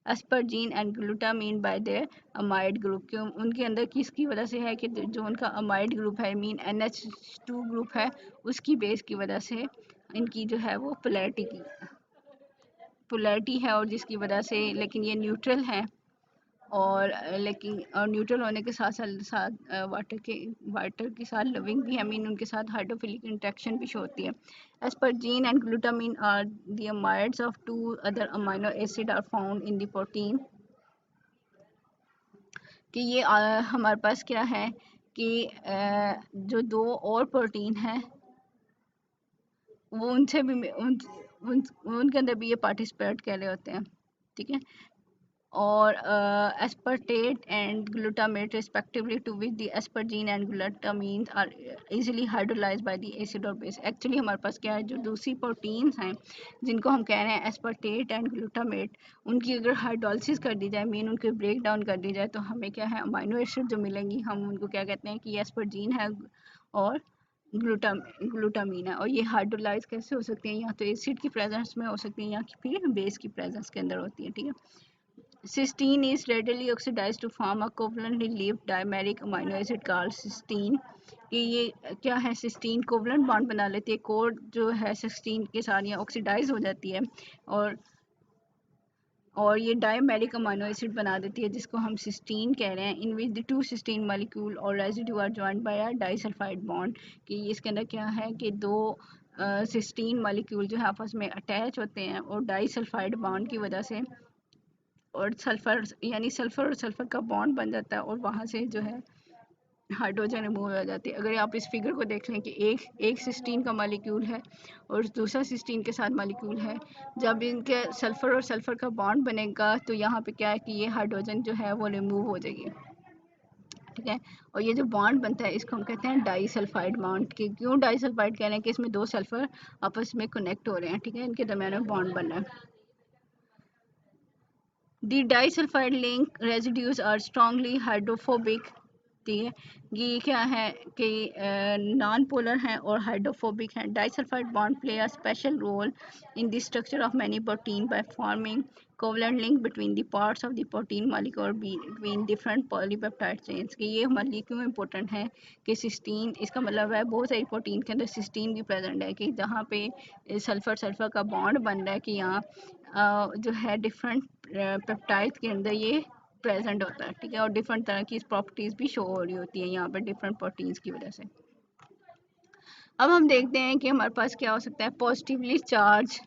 asparagine and glutamine by their amide group क्यों उनके अंदर किसकी वजह से है कि जो उनका amide ग्रुप है, मीन NH2 ग्रुप है, उसकी बेस की वजह से इनकी जो है वो पोलैरिटी है और जिसकी वजह से, लेकिन ये न्यूट्रल है और न्यूट्रल होने के साथ साथ वाटर के साथ लविंग भी है, मीन उनके साथ हाइड्रोफिलिक इंटरेक्शन भी शो होती है। Asparagine and glutamine are the amides of 2 other amino acid are found in the protein. कि ये हमारे पास क्या है कि जो 2 और प्रोटीन है वो उनसे भी उनके अंदर भी ये पार्टिसिपेट कर रहे होते हैं। ठीक है, और aspartate and glutamate respectively, to which the asparagine and glutamine are easily hydrolyzed by the acid or base। Actually हमारे पास क्या है, जो दूसरी प्रोटीन्स हैं जिनको हम कह रहे हैं एस्पर्टेट एंड ग्लूटामेट, उनकी अगर हाइड्रोलिसिस कर दी जाए, मीन उनकी ब्रेक डाउन कर दी जाए, तो हमें क्या है अमाइनो एसिड जो मिलेंगी हम उनको क्या कहते हैं कि एस्पर्जीन है और ग्लूटामीन है। और ये हाइड्रोलाइज कैसे हो सकते हैं, या तो एसिड की प्रेजेंस में हो सकती है या फिर बेस की प्रेजेंस के अंदर होती है, ठीक है। Cysteine is readily oxidized to form a covalently linked dimeric amino acid called cysteine। कि ये क्या है, सिस्टीन कोवलेंट बॉन्ड बना लेती है, कोड जो है सिस्टीन के साथ ये ऑक्सीडाइज हो जाती है और ये डायमेरिक अमीनो एसिड बना देती है जिसको हम सिस्टीन कह रहे हैं। In which the two cysteine molecule और residue are joined by a disulphide bond. कि इसके अंदर क्या है कि दो सिस्टीन मॉलिक्यूल जो है आपस में अटैच होते हैं और डाइसल्फाइड बॉन्ड की वजह से, और सल्फर यानी सल्फर और सल्फर का बॉन्ड बन जाता है और वहाँ से जो है हाइड्रोजन रिमूव हो जाती है। अगर आप इस फिगर को देख लें कि एक सिस्टीन का मॉलिक्यूल है और दूसरा सिस्टीन के साथ मॉलिक्यूल है, जब इनके सल्फर और सल्फर का बॉन्ड बनेगा तो यहाँ पे क्या है कि ये हाइड्रोजन जो है वो रिमूव हो जाएगी, ठीक है। और ये जो बॉन्ड बनता है इसको हम कहते हैं डाइसल्फाइड बॉन्ड। कि क्यों डाइसल्फाइड कह रहे हैं कि इसमें दो सल्फर आपस में कनेक्ट हो रहे हैं, ठीक है, इनके दरम्यान में बॉन्ड बन रहा है। The disulfide link residues are strongly hydrophobic। ठीक है, ये क्या है कि नॉन पोलर हैं और हाइड्रोफोबिक हैं। Disulphide bond play a special role in the structure of many protein by forming covalent link between the parts of the protein molecule और बिटवीन डिफरेंट पॉलीपेप्टाइड चेन्स। कि ये हमारे लिए क्यों इंपॉर्टेंट है कि सिस्टीन, इसका मतलब है बहुत सारी प्रोटीन के अंदर सिस्टीन भी प्रेजेंट है। कि जहाँ पे सल्फर सल्फर का बॉन्ड बन रहा है कि यहाँ जो है डिफरेंट पेप्टाइड के अंदर ये प्रेजेंट होता है, ठीक है। और डिफरेंट तरह की प्रॉपर्टीज भी शो हो रही होती है यहाँ पर डिफरेंट प्रोटीन्स की वजह से। अब हम देखते हैं कि हमारे पास क्या हो सकता है, पॉजिटिवली चार्ज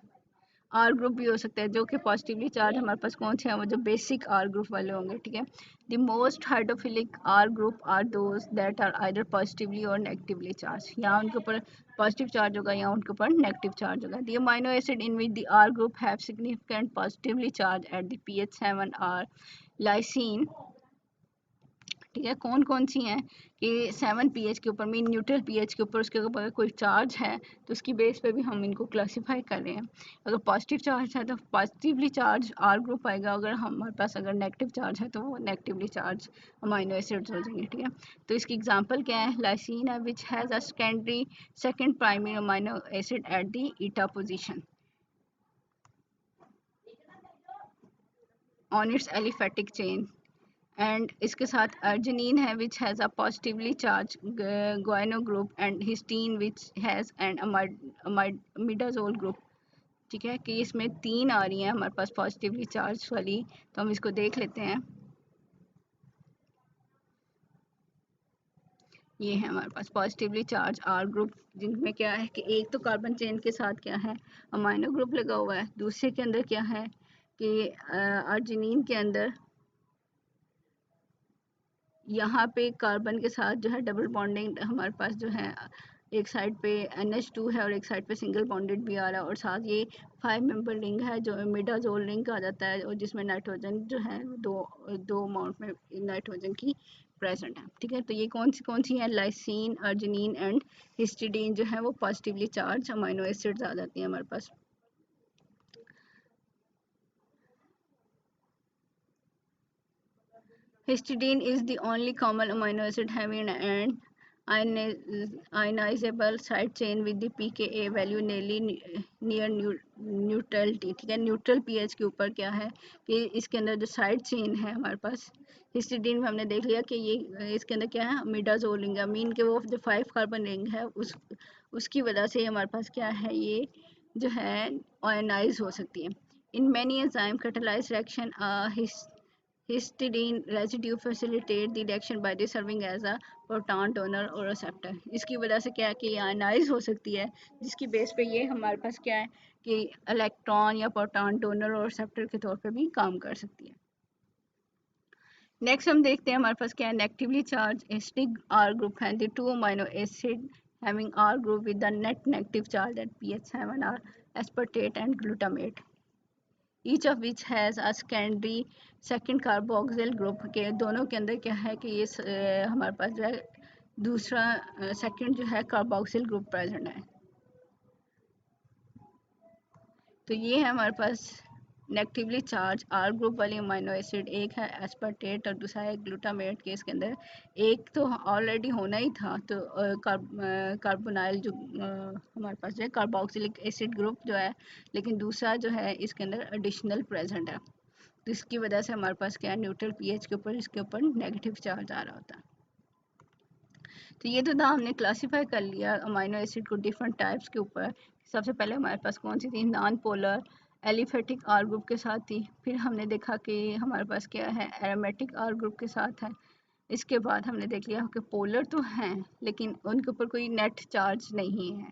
आर ग्रुप भी हो सकता है। जो कि पॉजिटिवली चार्ज हमारे पास कौन से हैं, वो जो बेसिक आर ग्रुप वाले होंगे, ठीक है। The most hydrophilic R group are those that are either positively और नेगेटिवली चार्ज। यहाँ उनके ऊपर पॉजिटिव चार्ज होगा या उनके ऊपर नेगेटिव चार्ज होगा। The amino acid in which the R group have significant positively charge at the pH 7 are lysine. ठीक है, कौन कौन सी हैं कि 7 pH के ऊपर, मीन न्यूट्रल pH के ऊपर उसके ऊपर कोई चार्ज है तो उसकी बेस पे भी हम इनको क्लासीफाई कर रहे हैं। अगर पॉजिटिव चार्ज है तो पॉजिटिवली चार्ज आर ग्रुप आएगा, अगर हमारे पास अगर नेगेटिव चार्ज है तो वो नेगेटिवली चार्ज अमाइनो एसिड्स हो जाएंगे, ठीक है। तो इसकी एग्जांपल क्या है, लाइसिन है which has a secondary second primary amino acid at the eta position on its aliphatic chain. And इसके साथ अर्जिनिन है which has a positively charge guanido group and histidine which has and imidazole group. ठीक है, कि इसमें 3 आ रही हैं हमारे पास पॉजिटिवली चार्ज वाली, तो हम इसको देख लेते हैं। ये है हमारे पास पॉजिटिवली चार्ज आर ग्रुप, जिनमें क्या है कि एक तो कार्बन चेन के साथ क्या है अमाइनो ग्रुप लगा हुआ है, दूसरे के अंदर क्या है कि अर्जिनिन के अंदर यहाँ पे कार्बन के साथ जो है डबल बॉन्डिंग हमारे पास जो है, एक साइड पे NH2 है और एक साइड पे सिंगल बॉन्डेड भी आ रहा है, और साथ ये 5 मेंबर रिंग है जो मिडाजोल रिंग आ जाता है, और जिसमें नाइट्रोजन जो है दो अमाउंट में नाइट्रोजन की प्रेजेंट है, ठीक है। तो ये कौन सी है, लाइसिन, अर्जिनिन एंड हिस्टिडीन जो है वो पॉजिटिवली चार्ज अमाइनो एसिड्स आ जाती हैं हमारे पास। Histidine is the only common amino acid having an ionizable side chain with the pKa value near neutrality। ठीक है, न्यूट्रल pH के ऊपर क्या है कि इसके अंदर जो साइड चेन है हमारे पास हिस्टिडीन में, हमने देख लिया कि ये इसके अंदर क्या है मिडाजोल रिंग है, मीन के वो जो 5 कार्बन रिंग है उसकी वजह से हमारे पास क्या है ये जो है आयनाइज हो सकती है। In many enzyme catalyse reaction histidine residue facilitate the reaction by the serving as a proton donor or receptor। इसकी वजह से क्या है कि आयनाइज हो सकती है, जिसकी बेस पे ये हमारे पास क्या है कि इलेक्ट्रॉन या प्रोटॉन डोनर और रिसेप्टर के तौर पे भी काम कर सकती है। नेक्स्ट हम देखते हैं हमारे पास क्या है, negatively charge acidic R group है। The two amino acid having R group with the net negative charge at pH 7 are aspartate and glutamate, each of which has a secondary second carboxyl group। के दोनों के अंदर क्या है कि ये हमारे पास जो है दूसरा सेकंड जो है कार्बोक्सिल ग्रुप प्रेजेंट है। तो ये है हमारे पास नेगेटिवली चार्ज आर ग्रुप वाली अमाइनो एसिड, एक है एस्पार्टेट और दूसरा है ग्लूटामेट के इसके अंदर एक तो ऑलरेडी होना ही था, तो कार्बोनाइल जो हमारे पास जो है कार्बोक्सिलिक एसिड ग्रुप जो है, लेकिन दूसरा जो है इसके अंदर एडिशनल प्रेजेंट है, तो इसकी वजह से हमारे पास क्या है, न्यूट्रल पीएच के ऊपर इसके ऊपर नेगेटिव चार्ज आ रहा होता है। तो ये तो था, हमने क्लासीफाई कर लिया अमाइनो एसिड को डिफरेंट टाइप्स के ऊपर। सबसे पहले हमारे पास कौन सी थी, non polar aliphatic R group के साथ थी। फिर हमने देखा कि हमारे पास क्या है, एरोमेटिक आर ग्रुप के साथ है। इसके बाद हमने देख लिया कि पोलर तो हैं लेकिन उनके ऊपर कोई नेट चार्ज नहीं है।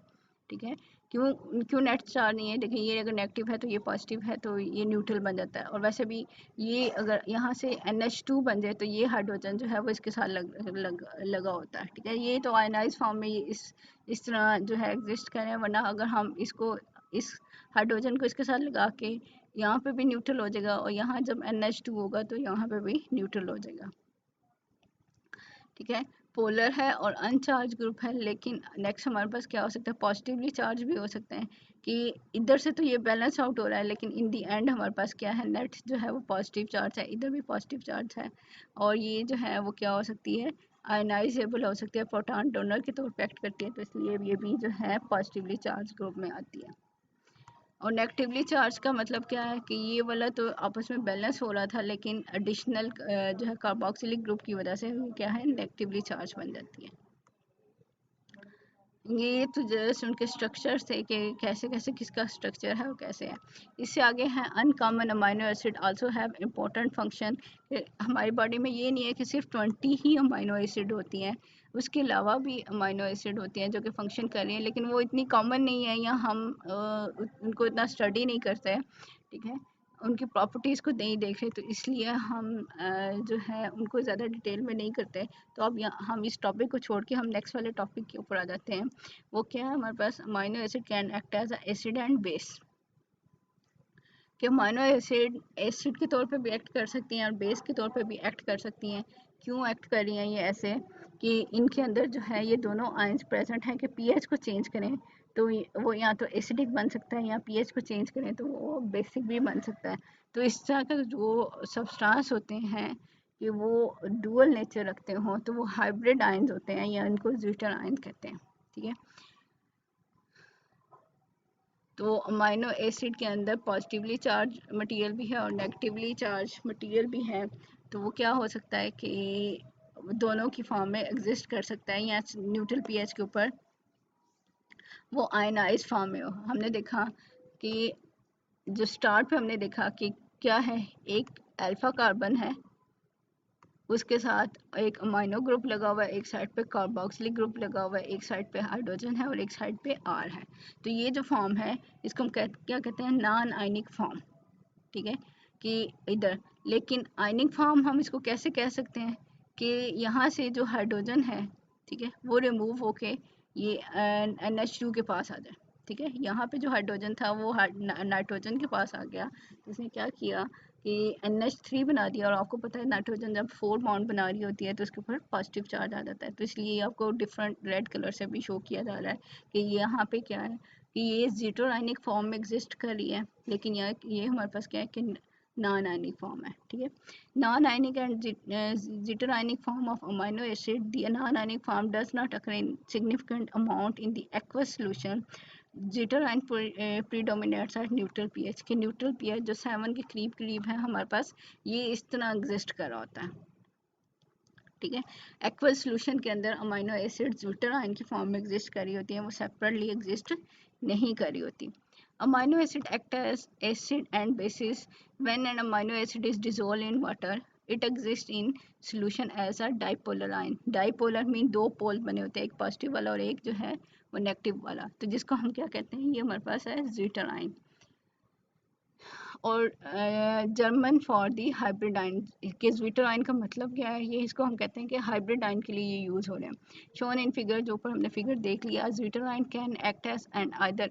ठीक है, क्यों क्यों नेट चार्ज नहीं है, देखिए ये अगर नेगेटिव है तो ये पॉजिटिव है, तो ये न्यूट्रल बन जाता है। और वैसे भी ये अगर यहाँ से NH2 बन जाए तो ये हाइड्रोजन जो है वो इसके साथ लगा होता है। ठीक है, ये तो आयनाइज फॉर्म में ये इस तरह जो है एग्जिस्ट कर रहे हैं, वरना अगर हम इसको इस हाइड्रोजन को इसके साथ लगा के यहाँ पे भी न्यूट्रल हो जाएगा, और यहाँ जब NH2 होगा तो यहाँ पे भी न्यूट्रल हो जाएगा। ठीक है, पोलर है और अनचार्ज ग्रुप है। लेकिन नेक्स्ट हमारे पास क्या हो सकता है, पॉजिटिवली चार्ज भी हो सकते हैं, कि इधर से तो ये बैलेंस आउट हो रहा है, लेकिन इन दी एंड हमारे पास क्या है, नेट जो है वो पॉजिटिव चार्ज है, इधर भी पॉजिटिव चार्ज है, और ये जो है वो क्या हो सकती है, आयनाइजेबल हो सकती है, प्रोटॉन डोनर के तौर पर एक्ट करती है, तो इसलिए ये भी जो है पॉजिटिवली चार्ज ग्रुप में आती है। और नेगेटिवली चार्ज का मतलब क्या है कि ये वाला तो आपस में बैलेंस हो रहा था, लेकिन एडिशनल जो है कार्बोक्सिलिक ग्रुप की वजह से क्या है, नेगेटिवली चार्ज बन जाती है। ये तो जस्ट उनके स्ट्रक्चर से कि कैसे कैसे किसका स्ट्रक्चर है और कैसे है। इससे आगे है uncommon amino acid also have important function. हमारी बॉडी में ये नहीं है कि सिर्फ 20 ही अमाइनो एसिड होती हैं, उसके अलावा भी अमाइनो एसिड होती हैं जो कि फंक्शन कर रही हैं, लेकिन वो इतनी कॉमन नहीं है या हम उनको इतना स्टडी नहीं करते हैं। ठीक है, उनकी प्रॉपर्टीज़ को नहीं देख रहे, तो इसलिए हम जो है उनको ज़्यादा डिटेल में नहीं करते। तो अब यहाँ हम इस टॉपिक को छोड़ के हम नेक्स्ट वाले टॉपिक के ऊपर आ जाते हैं। वो क्या है, हमारे पास amino acid can act as acid and base. कि अमाइनो एसिड एसिड के तौर पे भी एक्ट कर सकती हैं और बेस के तौर पे भी एक्ट कर सकती हैं। क्यों एक्ट कर रही हैं ये ऐसे, कि इनके अंदर जो है ये दोनों आयंस प्रेजेंट हैं कि पीएच को चेंज करें तो वो या तो एसिडिक बन सकता है, या पीएच को चेंज करें तो वो बेसिक भी बन सकता है। तो इस तरह का जो सब्सटेंस होते हैं कि वो डुअल नेचर रखते हों तो वो हाइब्रिड आयंस होते हैं, या इनको ज्विटर आयंस कहते हैं। ठीक है, तो अमाइनो एसिड के अंदर पॉजिटिवली चार्ज मटेरियल भी है और नेगेटिवली चार्ज मटेरियल भी है। तो वो क्या हो सकता है कि दोनों की फॉर्म में एग्जिस्ट कर सकता है, या न्यूट्रल पीएच के ऊपर वो आयनाइज फॉर्म में हो। हमने देखा कि जो स्टार्ट पे हमने देखा कि क्या है, एक अल्फा कार्बन है, उसके साथ एक अमाइनो ग्रुप लगा हुआ है, एक साइड पे कार्बोक्सिलिक ग्रुप लगा हुआ है, एक साइड पे हाइड्रोजन है और एक साइड पे आर है। तो ये जो फॉर्म है इसको हम क्या कहते हैं, नॉन आयनिक फॉर्म। ठीक है, कि इधर, लेकिन आयनिक फॉर्म हम इसको कैसे कह सकते हैं कि यहाँ से जो हाइड्रोजन है, ठीक है, वो रिमूव होके ये NH2 के पास आ जाए। ठीक है, यहाँ पे जो हाइड्रोजन था वो नाइट्रोजन के पास आ गया, तो इसने क्या किया कि NH3 बना दिया। और आपको पता है नाइट्रोजन जब 4 बॉन्ड बना रही होती है तो उसके ऊपर पॉजिटिव चार्ज आ जाता है, तो इसलिए आपको डिफरेंट रेड कलर से भी शो किया जा रहा है कि यहाँ पे क्या है, कि ये जीटो आयनिक फॉर्म में एग्जिस्ट कर रही है, लेकिन ये हमारे पास क्या है कि नॉन आयनिक फॉर्म है। ठीक है, non ionic and zwitter ionic form of amino acid, the non ionic form does not occur in significant amount in the aqueous solution. Zwitter ion predominates at neutral pH, के neutral pH जो 7 के करीब करीब है हमारे पास, ये इस तरह एग्जिस्ट कर रहा होता है। ठीक है, एक्वस सॉल्यूशन के अंदर अमाइनो एसिड ज्यूटर आयन की फॉर्म में एग्जिस्ट कर रही होती हैं, वो सेपरेटली एग्जिस्ट नहीं कर रही होती। Amino acid act as acid and bases when an amino acid is dissolve in water, it exist in solution as a dipolar ion. Dipolar mean दो पोल बने होते हैं, एक पॉजिटिव वाला और एक जो है वो नेगेटिव वाला, तो जिसको हम क्या कहते हैं, ये हमारे पास है ज्यूटर आयन। और German for the hybrid ion, के ज्विटर आयन का मतलब क्या है, ये इसको हम कहते हैं कि हाइब्रिड आयन के लिए ये यूज़ हो रहे हैं। शोन इन फिगर, जो ऊपर हमने फिगर देख लिया, zwitterion can act as and either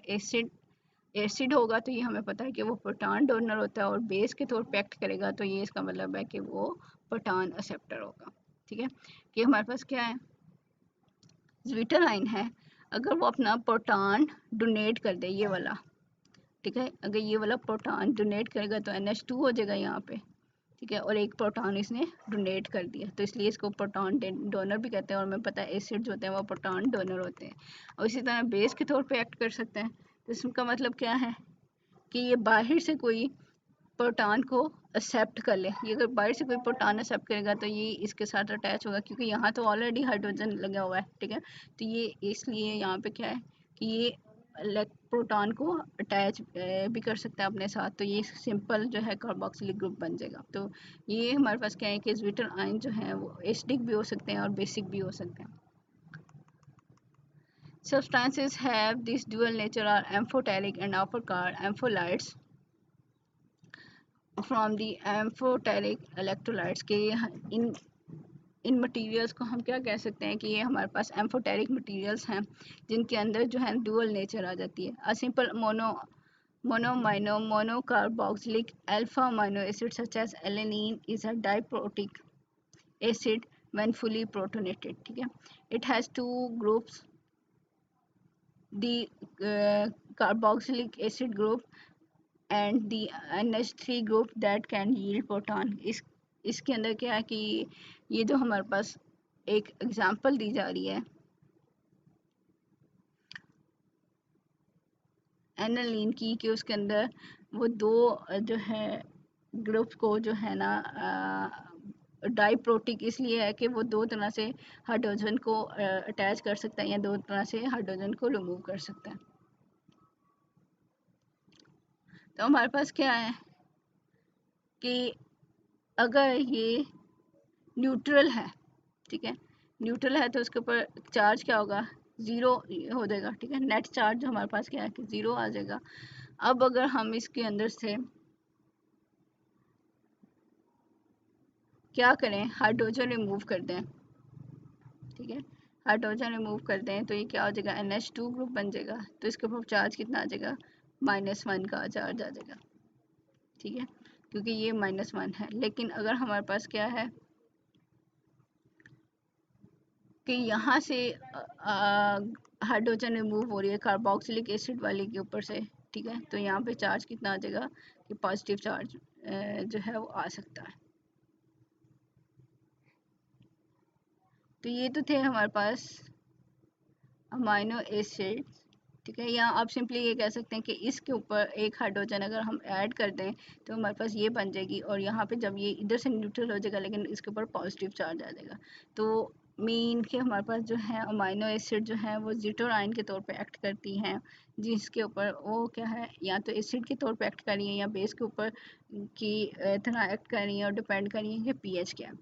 acid होगा तो ये हमें पता है कि वो प्रोटॉन डोनर होता है, और बेस के तौर पे एक्ट करेगा तो ये इसका मतलब है कि वो प्रोटॉन एक्सेप्टर होगा। ठीक है, कि हमारे पास क्या है, ज्विटर आयन है, अगर वो अपना प्रोटॉन डोनेट कर दे, ये वाला ठीक है। अगर ये वाला प्रोटॉन डोनेट करेगा तो NH2 हो जाएगा यहाँ पे, ठीक है, और एक प्रोटॉन इसने डोनेट कर दिया, तो इसलिए इसको प्रोटॉन डोनर भी कहते हैं। और हमें पता है एसिड जो होते हैं वो प्रोटॉन डोनर होते हैं। और इसी तरह बेस के तौर पे एक्ट कर सकते हैं। तो इसका मतलब क्या है कि ये बाहर से कोई प्रोटॉन को एक्सेप्ट कर ले। ये अगर बाहर से कोई प्रोटॉन एक्सेप्ट करेगा तो ये इसके साथ अटैच होगा, क्योंकि यहाँ तो ऑलरेडी हाइड्रोजन लगा हुआ है, ठीक है। तो ये इसलिए यहाँ पे क्या है कि ये प्रोटॉन को अटैच भी कर सकता है अपने साथ, तो ये सिंपल जो है कार्बोक्सिलिक ग्रुप बन जाएगा। तो ये हमारे पास क्या है कि ज्विटर आयन जो है वो एसिडिक भी हो सकते हैं और बेसिक भी हो सकते हैं। Substances have this dual nature are amphoteric and often called ampholites from the amphoteric electrolytes के इन मटेरियल्स को हम क्या कह सकते हैं कि ये हमारे पास एम्फोटेरिक मटेरियल्स हैं जिनके अंदर जो है डुअल नेचर आ जाती है। A simple monocarboxylic alpha amino acid such as alanine is a diprotic acid when fully protonated, ठीक है। It has two groups, the carboxylic acid group and the NH3 group that can yield proton। इसके अंदर क्या है कि ये जो हमारे पास एक एग्जांपल दी जा रही है एनालिन की, कि उसके अंदर वो दो जो है ग्रुप्स को जो है ना डाइप्रोटिक इसलिए है कि वो दो तरह से हाइड्रोजन को अटैच कर सकता है या दो तरह से हाइड्रोजन को रिमूव कर सकता है। तो हमारे पास क्या है कि अगर ये न्यूट्रल है, ठीक है, न्यूट्रल है तो उसके ऊपर चार्ज क्या होगा, ज़ीरो हो जाएगा, ठीक है। नेट चार्ज जो हमारे पास क्या है कि ज़ीरो आ जाएगा। अब अगर हम इसके अंदर से क्या करें, हाइड्रोजन रिमूव कर दें, ठीक है, हाइड्रोजन रिमूव कर दें तो ये क्या हो जाएगा, NH2 ग्रुप बन जाएगा। तो इसके ऊपर चार्ज कितना आ जाएगा, -1 का चार्ज आ जाएगा, ठीक है, क्योंकि ये -1 है। लेकिन अगर हमारे पास क्या है कि यहाँ से हाइड्रोजन रिमूव हो रही है कार्बोक्सिलिक एसिड वाले के ऊपर से, ठीक है, तो यहाँ पे चार्ज कितना आ जाएगा कि पॉजिटिव चार्ज जो है वो आ सकता है। तो ये तो थे हमारे पास अमाइनो एसिड्स, ठीक है। या आप सिंपली ये कह सकते हैं कि इसके ऊपर एक हाइड्रोजन अगर हम ऐड कर दें तो हमारे पास ये बन जाएगी, और यहाँ पे जब ये इधर से न्यूट्रल हो जाएगा लेकिन इसके ऊपर पॉजिटिव चार्ज आ जाएगा। तो मीन के हमारे पास जो है अमाइनो एसिड जो है वो ज़ीटर आयन के तौर पे एक्ट करती हैं, जिसके ऊपर वो क्या है या तो एसिड के तौर पे एक्ट कर रही है या बेस के ऊपर की तरह एक्ट कर रही है, और डिपेंड कर रही है कि पीएच क्या है।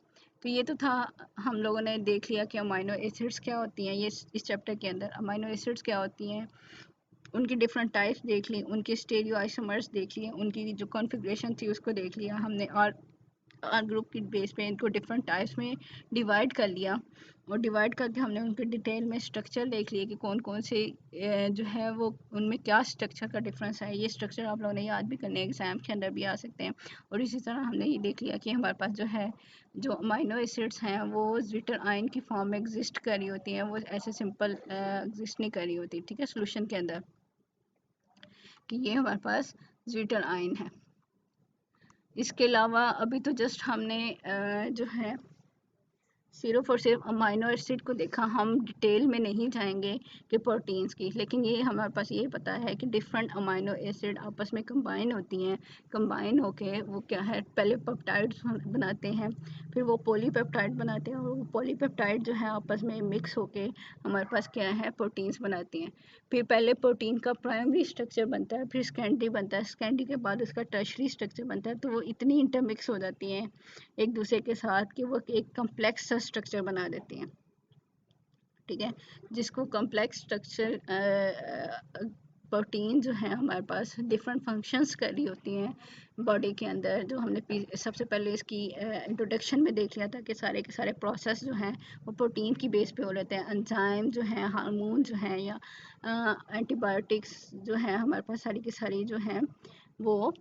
तो ये तो था, हम लोगों ने देख लिया कि अमाइनो एसिड्स क्या होती हैं। ये इस चैप्टर के अंदर अमाइनो एसिड्स क्या होती हैं, उनकी डिफरेंट टाइप्स देख ली, उनके स्टेरियो आइसोमर्स देख लिए, उनकी जो कॉन्फ़िगरेशन थी उसको देख लिया हमने, और ग्रुप की बेस पे इनको डिफरेंट टाइप्स में डिवाइड कर लिया, और डिवाइड करके हमने उनके डिटेल में स्ट्रक्चर देख लिए कि कौन कौन से जो है वो उनमें क्या स्ट्रक्चर का डिफरेंस है। ये स्ट्रक्चर आप लोगों ने याद भी करने, एग्जाम के अंदर भी आ सकते हैं। और इसी तरह हमने ये देख लिया कि हमारे पास जो है जो अमाइनो एसिड्स हैं वो ज्विटर आयन की फॉर्म में एग्जिस्ट कर रही होती हैं, वो ऐसे सिंपल एग्जिस्ट नहीं कर रही होती, ठीक है, सोल्यूशन के अंदर, कि ये हमारे पास ज्विटर आयन है। इसके अलावा अभी तो जस्ट हमने जो है सिर्फ और सिर्फ अमाइनो एसिड को देखा, हम डिटेल में नहीं जाएंगे कि प्रोटीन्स की, लेकिन ये हमारे पास ये पता है कि डिफरेंट अमाइनो एसिड आपस में कंबाइन होती हैं, कंबाइन होके वो क्या है पहले पेप्टाइड्स बनाते हैं, फिर वो पॉलीपेप्टाइड बनाते हैं, और वो पॉलीपेप्टाइड जो है आपस में मिक्स होके हमारे पास क्या है प्रोटीन्स बनाती हैं। फिर पहले प्रोटीन का प्राइमरी स्ट्रक्चर बनता है, फिर सेकेंडरी बनता है, सेकेंडरी के बाद उसका टर्शरी स्ट्रक्चर बनता है। तो वो इतनी इंटरमिक्स हो जाती हैं एक दूसरे के साथ कि वो एक कम्प्लेक्स सा स्ट्रक्चर बना देती हैं, ठीक है, जिसको कम्प्लेक्स स्ट्रक्चर प्रोटीन जो है हमारे पास डिफरेंट फंक्शंस कर रही होती हैं बॉडी के अंदर, जो हमने सबसे पहले इसकी इंट्रोडक्शन में देख लिया था कि सारे के सारे प्रोसेस जो हैं वो प्रोटीन की बेस पे हो रहते हैं। एंजाइम जो हैं, हार्मोन जो हैं, या एंटीबायोटिक्स जो हैं, हमारे पास सारी की सारी जो हैं वो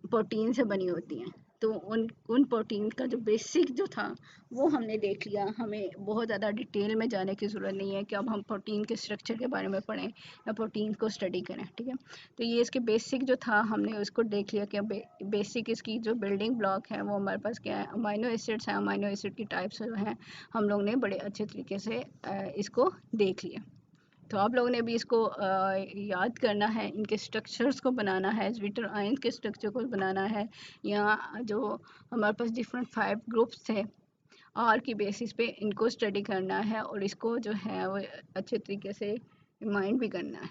प्रोटीन से बनी होती हैं, तो उन प्रोटीन का जो बेसिक जो था वो हमने देख लिया। हमें बहुत ज़्यादा डिटेल में जाने की ज़रूरत नहीं है कि अब हम प्रोटीन के स्ट्रक्चर के बारे में पढ़ें या प्रोटीन को स्टडी करें, ठीक है। तो ये इसके बेसिक जो था हमने उसको देख लिया कि बेसिक इसकी जो बिल्डिंग ब्लॉक है वो हमारे पास क्या है, अमाइनो एसिड्स हैं। अमाइनो एसिड की टाइप्स जो हैं हम लोग ने बड़े अच्छे तरीके से इसको देख लिया। तो आप लोगों ने भी इसको याद करना है, इनके स्ट्रक्चर्स को बनाना है, विटल आयन के स्ट्रक्चर को बनाना है, या जो हमारे पास डिफरेंट 5 ग्रुप्स थे आर की बेसिस पे इनको स्टडी करना है और इसको जो है वो अच्छे तरीके से रिमाइंड भी करना है।